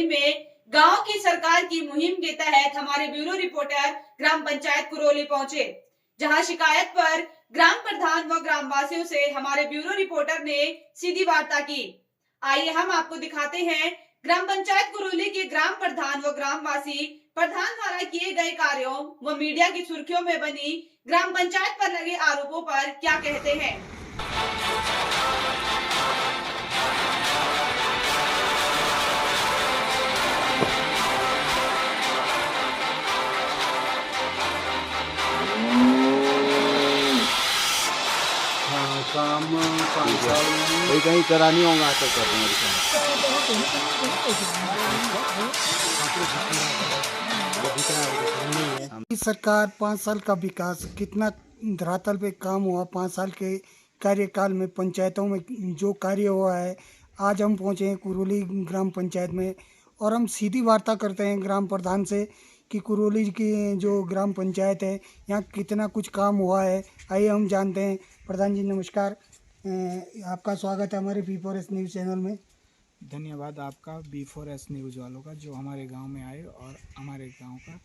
कुरोली में गांव की सरकार की मुहिम के तहत हमारे ब्यूरो रिपोर्टर ग्राम पंचायत कुरोली पहुंचे, जहां शिकायत पर ग्राम प्रधान व ग्रामवासियों से हमारे ब्यूरो रिपोर्टर ने सीधी वार्ता की। आइए हम आपको दिखाते हैं ग्राम पंचायत कुरोली के ग्राम प्रधान व ग्रामवासी प्रधान द्वारा किए गए कार्यों व मीडिया की सुर्खियों में बनी ग्राम पंचायत पर लगे आरोपों पर क्या कहते हैं। काम 5 साल भाई कहीं करा नहीं होगा तो कर देंगे। सरकार 5 साल का विकास कितना धरातल पे काम हुआ 5 साल के कार्यकाल में पंचायतों में जो कार्य हुआ है। आज हम पहुंचे हैं कुरोली ग्राम पंचायत में और हम सीधी वार्ता करते हैं ग्राम प्रधान से कि कुरोली की जो ग्राम पंचायत है यहाँ कितना कुछ काम हुआ है। आइए हम जानते हैं। प्रधान जी नमस्कार, आपका स्वागत है हमारे B4S न्यूज़ चैनल में। धन्यवाद आपका B4S न्यूज़ वालों का जो हमारे गांव में आए और हमारे गांव का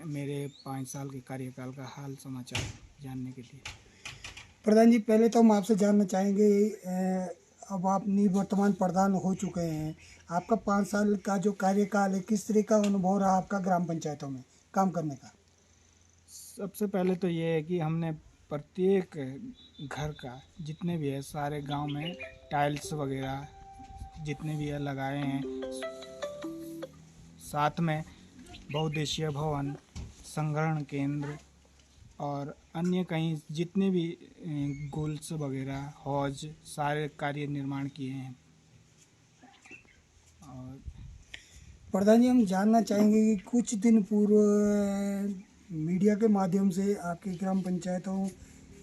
मेरे 5 साल के कार्यकाल का हाल समाचार जानने के लिए। प्रधान जी पहले तो हम आपसे जानना चाहेंगे, अब आप निवर्तमान प्रधान हो चुके हैं, आपका 5 साल का जो कार्यकाल है किस तरह का अनुभव रहा आपका ग्राम पंचायतों में काम करने का? सबसे पहले तो ये है कि हमने प्रत्येक घर का जितने भी है सारे गांव में टाइल्स वगैरह जितने भी है लगाए हैं। साथ में बहुउद्देशीय भवन, संग्रहण केंद्र और अन्य कहीं जितने भी गोल्स वगैरह हौज सारे कार्य निर्माण किए हैं। और प्रधान जी हम जानना चाहेंगे कि कुछ दिन पूर्व मीडिया के माध्यम से आपकी ग्राम पंचायतों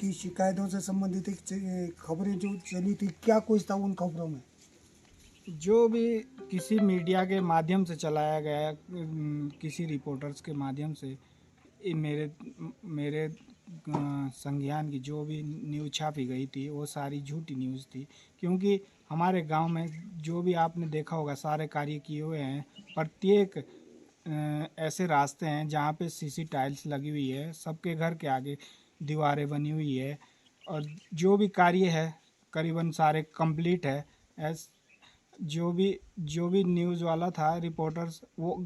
की शिकायतों से संबंधित खबरें जो चली थी, क्या कुछ था उन खबरों में? जो भी किसी मीडिया के माध्यम से चलाया गया किसी रिपोर्टर्स के माध्यम से मेरे संज्ञान की जो भी न्यूज़ छापी गई थी वो सारी झूठी न्यूज़ थी। क्योंकि हमारे गांव में जो भी आपने देखा होगा सारे कार्य किए हुए हैं। प्रत्येक ऐसे रास्ते हैं जहाँ पे सीसी टाइल्स लगी हुई है, सबके घर के आगे दीवारें बनी हुई है और जो भी कार्य है करीबन सारे कंप्लीट है। जो भी न्यूज़ वाला था रिपोर्टर्स वो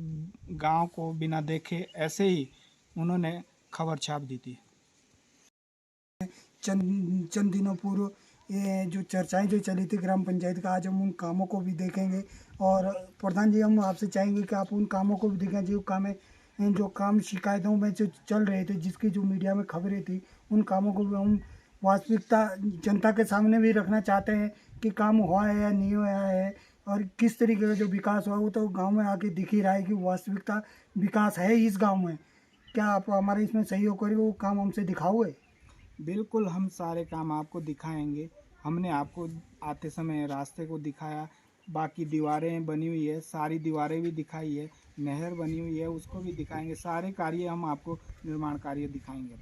गांव को बिना देखे ऐसे ही उन्होंने खबर छाप दी थी। चंद दिनों पूर्व ये जो चर्चाएं जो चली थी ग्राम पंचायत का, आज हम उन कामों को भी देखेंगे। और प्रधान जी हम आपसे चाहेंगे कि आप उन कामों को भी देखें जो काम शिकायतों में जो चल रहे थे, जिसकी जो मीडिया में खबरें थी, उन कामों को भी हम वास्तविकता जनता के सामने भी रखना चाहते हैं कि काम हुआ है या नहीं हुआ है और किस तरीके का जो विकास हुआ वो तो गाँव में आके दिख ही रहा है कि वास्तविकता विकास है इस गाँव में। क्या आप हमारे इसमें सहयोग करेंगे, वो काम हमसे दिखाओगे? बिल्कुल, हम सारे काम आपको दिखाएंगे। हमने आपको आते समय रास्ते को दिखाया, बाकी दीवारें बनी हुई है, सारी दीवारें भी दिखाई है, नहर बनी हुई है उसको भी दिखाएंगे। सारे कार्य हम आपको निर्माण कार्य दिखाएंगे।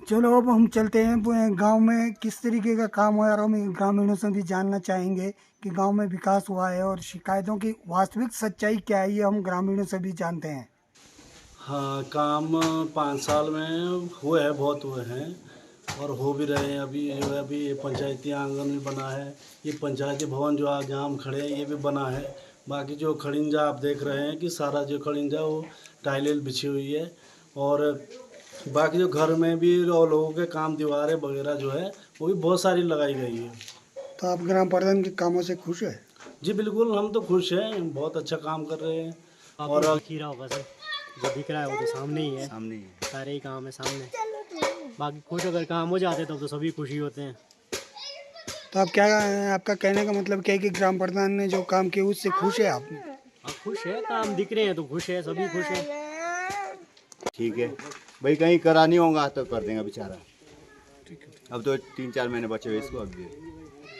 चलो अब हम चलते हैं गांव में किस तरीके का काम हुआ है और हम ग्रामीणों से भी जानना चाहेंगे कि गांव में विकास हुआ है और शिकायतों की वास्तविक सच्चाई क्या है, ये हम ग्रामीणों से भी जानते हैं। हाँ, काम 5 साल में हुए हैं, बहुत हुए हैं और हो भी रहे हैं। अभी जो है अभी पंचायती आंगन भी बना है, ये पंचायती भवन जो आज जहाँ हम खड़े हैं ये भी बना है। बाकी जो खड़िंजा आप देख रहे हैं कि सारा जो खड़िंजा वो टाइलें बिछी हुई है और बाकी जो घर में भी और लोगों के काम दीवारें वगैरह जो है वो भी बहुत सारी लगाई गई है। तो आप ग्राम प्रधान के कामों से खुश हैं? जी बिल्कुल, हम तो खुश हैं, बहुत अच्छा काम कर रहे हैं। और खीरा होगा सर, जो दिख रहा है वो तो सामने ही है, सारे ही काम है सामने। बाकी कुछ अगर काम हो जाते तो सभी खुशी होते हैं। तो आप क्या, आपका कहने का मतलब क्या है कि ग्राम प्रधान ने जो काम किया उससे खुश है आप? खुश है, काम दिख रहे हैं तो खुश है, सभी खुश है। ठीक है भाई, कहीं करा नहीं होगा तो कर देंगे बेचारा। अब तो 3-4 महीने बचे हुए इसको अब